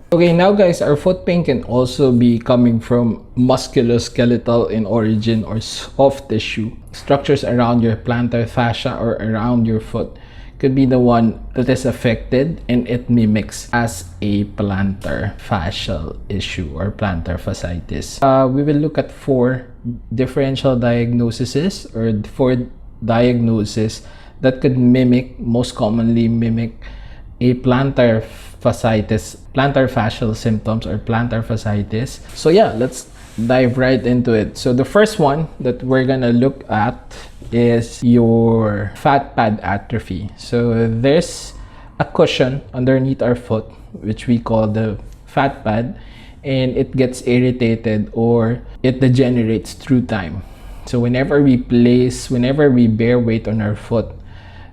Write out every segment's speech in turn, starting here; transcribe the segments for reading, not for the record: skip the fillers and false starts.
Okay, now guys, our foot pain can also be coming from musculoskeletal in origin or soft tissue. Structures around your plantar fascia or around your foot could be the one that is affected, and it mimics as a plantar fascial issue or plantar fasciitis. We will look at 4 differential diagnoses or 4 diagnoses that could most commonly mimic a plantar fasciitis, plantar fascial symptoms or plantar fasciitis. So yeah, let's dive right into it. So the first one that we're gonna look at is your fat pad atrophy. So there's a cushion underneath our foot, which we call the fat pad, and it gets irritated or it degenerates through time. So whenever we bear weight on our foot,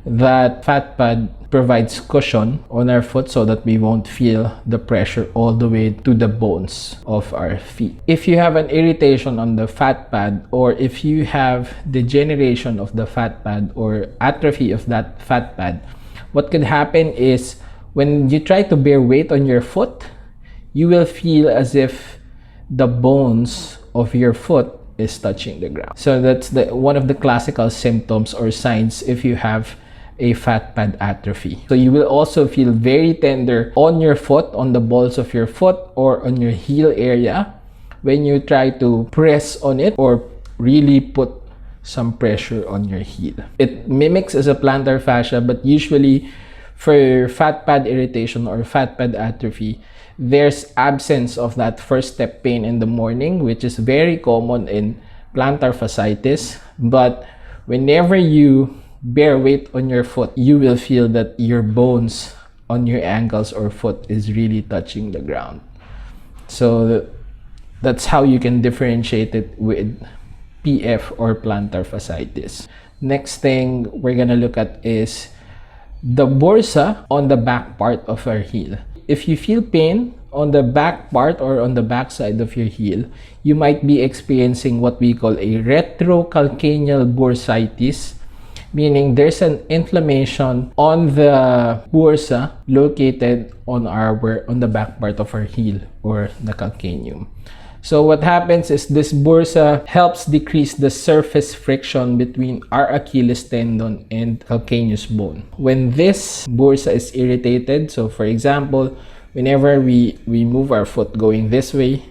that fat pad provides cushion on our foot so that we won't feel the pressure all the way to the bones of our feet. If you have an irritation on the fat pad, or if you have degeneration of the fat pad or atrophy of that fat pad, what could happen is when you try to bear weight on your foot, you will feel as if the bones of your foot is touching the ground. So that's one of the classical symptoms or signs if you have a fat pad atrophy. So you will also feel very tender on your foot, on the balls of your foot or on your heel area when you try to press on it or really put some pressure on your heel. It mimics as a plantar fascia, but usually for fat pad irritation or fat pad atrophy, there's absence of that first step pain in the morning, which is very common in plantar fasciitis. But whenever you bear weight on your foot, you will feel that your bones on your ankles or foot is really touching the ground. So that's how you can differentiate it with PF or plantar fasciitis. Next thing we're gonna look at is the bursa on the back part of our heel. If you feel pain on the back part or on the back side of your heel, you might be experiencing what we call a retrocalcaneal bursitis, meaning there's an inflammation on the bursa located on the back part of our heel or the calcaneum. So what happens is this bursa helps decrease the surface friction between our Achilles tendon and calcaneus bone. When this bursa is irritated, so for example, whenever we move our foot going this way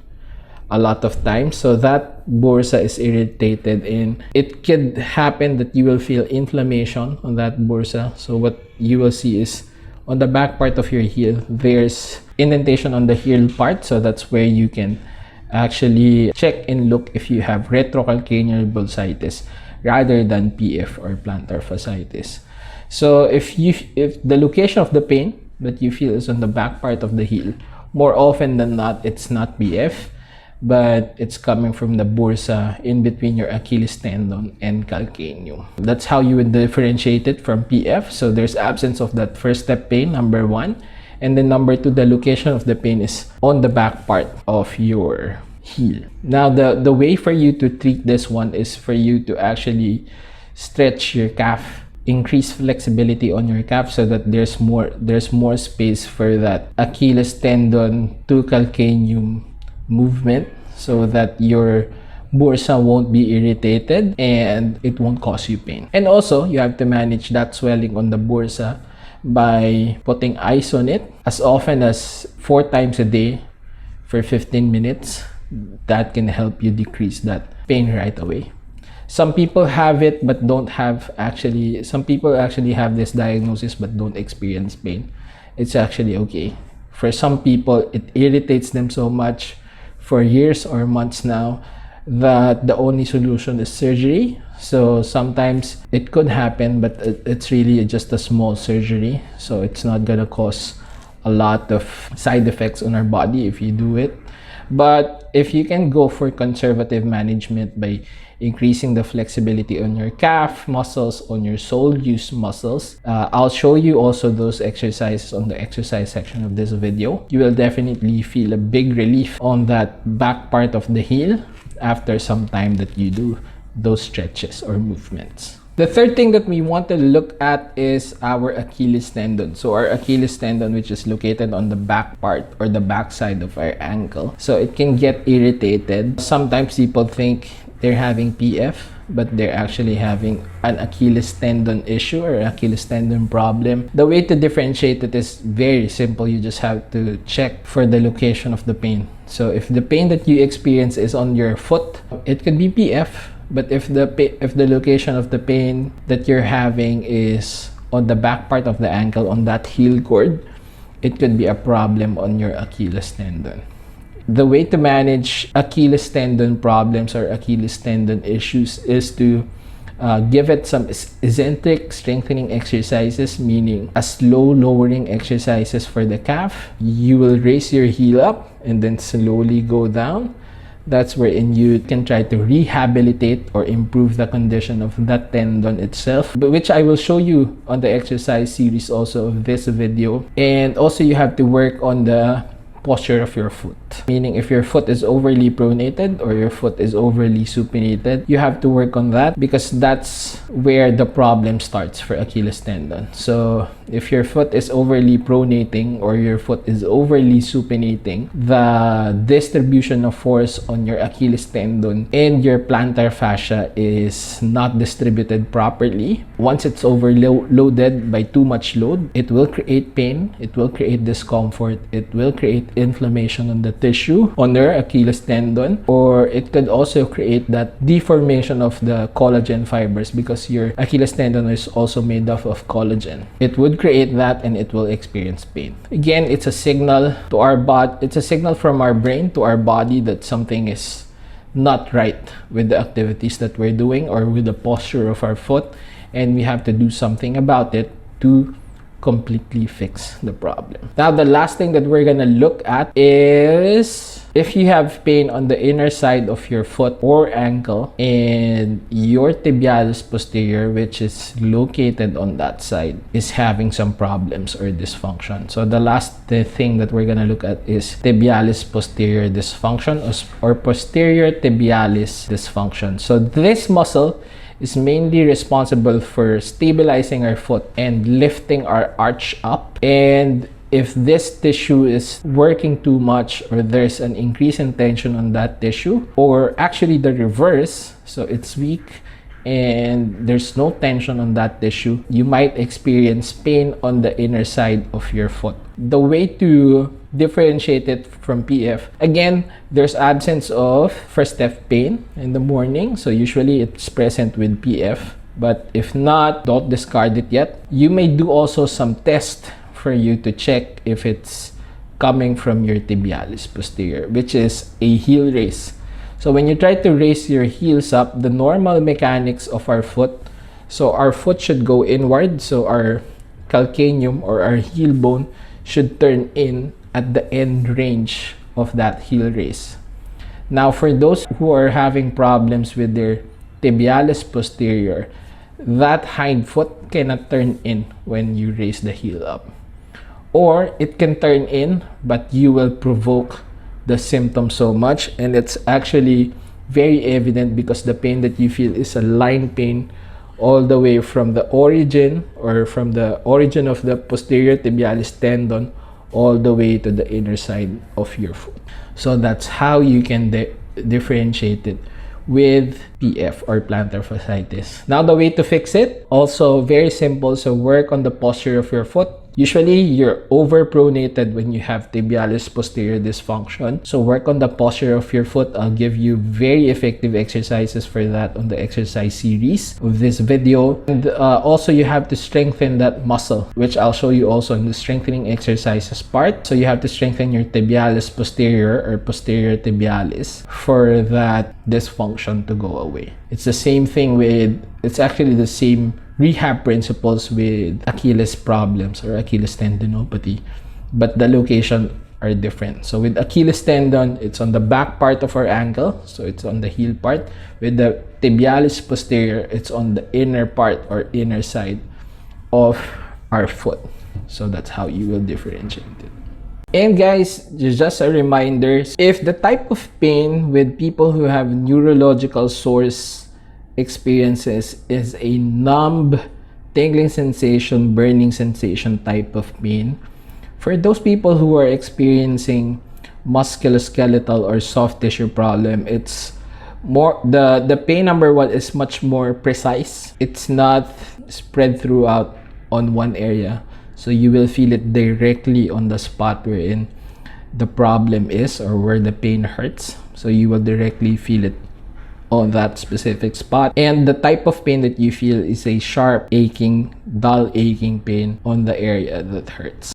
a lot of times, so that bursa is irritated and it could happen that you will feel inflammation on that bursa. So what you will see is on the back part of your heel, there's indentation on the heel part. So that's where you can actually check and look if you have retrocalcaneal bursitis rather than PF or plantar fasciitis. So if the location of the pain that you feel is on the back part of the heel, more often than not, it's not PF, but it's coming from the bursa in between your Achilles tendon and calcaneum. That's how you would differentiate it from PF. So there's absence of that first step pain, number 1. And then number 2, the location of the pain is on the back part of your heel. Now, the way for you to treat this one is for you to actually stretch your calf, increase flexibility on your calf so that there's more space for that Achilles tendon to calcaneum movement, so that your bursa won't be irritated and it won't cause you pain. And also, you have to manage that swelling on the bursa by putting ice on it as often as 4 times a day for 15 minutes. That can help you decrease that pain right away. Some people have it but don't have some people actually have this diagnosis but don't experience pain. It's actually okay. For some people, it irritates them so much for years or months now that the only solution is surgery. So sometimes it could happen, but it's really just a small surgery, so it's not gonna cause a lot of side effects on our body if you do it. But if you can go for conservative management by increasing the flexibility on your calf muscles, on your sole use muscles, I'll show you also those exercises on the exercise section of this video. You will definitely feel a big relief on that back part of the heel after some time that you do those stretches or movements. The third thing that we want to look at is our Achilles tendon. So our Achilles tendon, which is located on the back part or the back side of our ankle. So it can get irritated. Sometimes people think they're having PF, but they're actually having an Achilles tendon issue or Achilles tendon problem. The way to differentiate it is very simple. You just have to check for the location of the pain. So if the pain that you experience is on your foot, it could be PF. But if the location of the pain that you're having is on the back part of the ankle, on that heel cord, it could be a problem on your Achilles tendon. The way to manage Achilles tendon problems or Achilles tendon issues is to give it some eccentric strengthening exercises, meaning a slow lowering exercises for the calf. You will raise your heel up and then slowly go down. That's wherein you can try to rehabilitate or improve the condition of that tendon itself, which I will show you on the exercise series also of this video. And also you have to work on the posture of your foot, meaning if your foot is overly pronated or your foot is overly supinated, you have to work on that, because that's where the problem starts for Achilles tendon. So if your foot is overly pronating or your foot is overly supinating, the distribution of force on your Achilles tendon and your plantar fascia is not distributed properly. Once it's overloaded by too much load, it will create pain, it will create discomfort, it will create inflammation on the tissue on your Achilles tendon, or it could also create that deformation of the collagen fibers, because your Achilles tendon is also made up of collagen. It would create that and it will experience pain. Again, it's a signal to our body, it's a signal from our brain to our body that something is not right with the activities that we're doing or with the posture of our foot, and we have to do something about it to completely fix the problem. Now, the last thing that we're gonna look at is if you have pain on the inner side of your foot or ankle and your tibialis posterior, which is located on that side, is having some problems or dysfunction. So the last thing that we're gonna look at is tibialis posterior dysfunction or posterior tibialis dysfunction. So this muscle is mainly responsible for stabilizing our foot and lifting our arch up. And if this tissue is working too much, or there's an increase in tension on that tissue, or actually the reverse, so it's weak and there's no tension on that tissue, you might experience pain on the inner side of your foot. The way to differentiate it from PF, again, there's absence of first step pain in the morning, so usually it's present with PF. But if not, don't discard it yet. You may do also some test for you to check if it's coming from your tibialis posterior, which is a heel raise. So when you try to raise your heels up, the normal mechanics of our foot, so our foot should go inward, so our calcaneum or our heel bone should turn in at the end range of that heel raise. Now, for those who are having problems with their tibialis posterior, that hind foot cannot turn in when you raise the heel up. Or it can turn in, but you will provoke the symptom so much, and it's actually very evident because the pain that you feel is a line pain all the way from the origin or from the origin of the posterior tibialis tendon all the way to the inner side of your foot. So that's how you can differentiate it with PF or plantar fasciitis. Now, the way to fix it, also very simple. So work on the posture of your foot. Usually, you're overpronated when you have tibialis posterior dysfunction. So work on the posture of your foot. I'll give you very effective exercises for that on the exercise series of this video. And also, you have to strengthen that muscle, which I'll show you also in the strengthening exercises part. So you have to strengthen your tibialis posterior or posterior tibialis for that dysfunction to go away. It's the same thing with, it's actually the same rehab principles with Achilles problems or Achilles tendinopathy, but the location are different. So with Achilles tendon, it's on the back part of our ankle, so it's on the heel part. With the tibialis posterior, it's on the inner part or inner side of our foot. So that's how you will differentiate it. And guys, just a reminder, if the type of pain with people who have neurological source experiences is a numb, tingling sensation, burning sensation type of pain. For those people who are experiencing musculoskeletal or soft tissue problem, it's more the pain number one is much more precise. It's not spread throughout on one area, so you will feel it directly on the spot wherein the problem is or where the pain hurts. So you will directly feel it on that specific spot, and the type of pain that you feel is a sharp aching, dull aching pain on the area that hurts.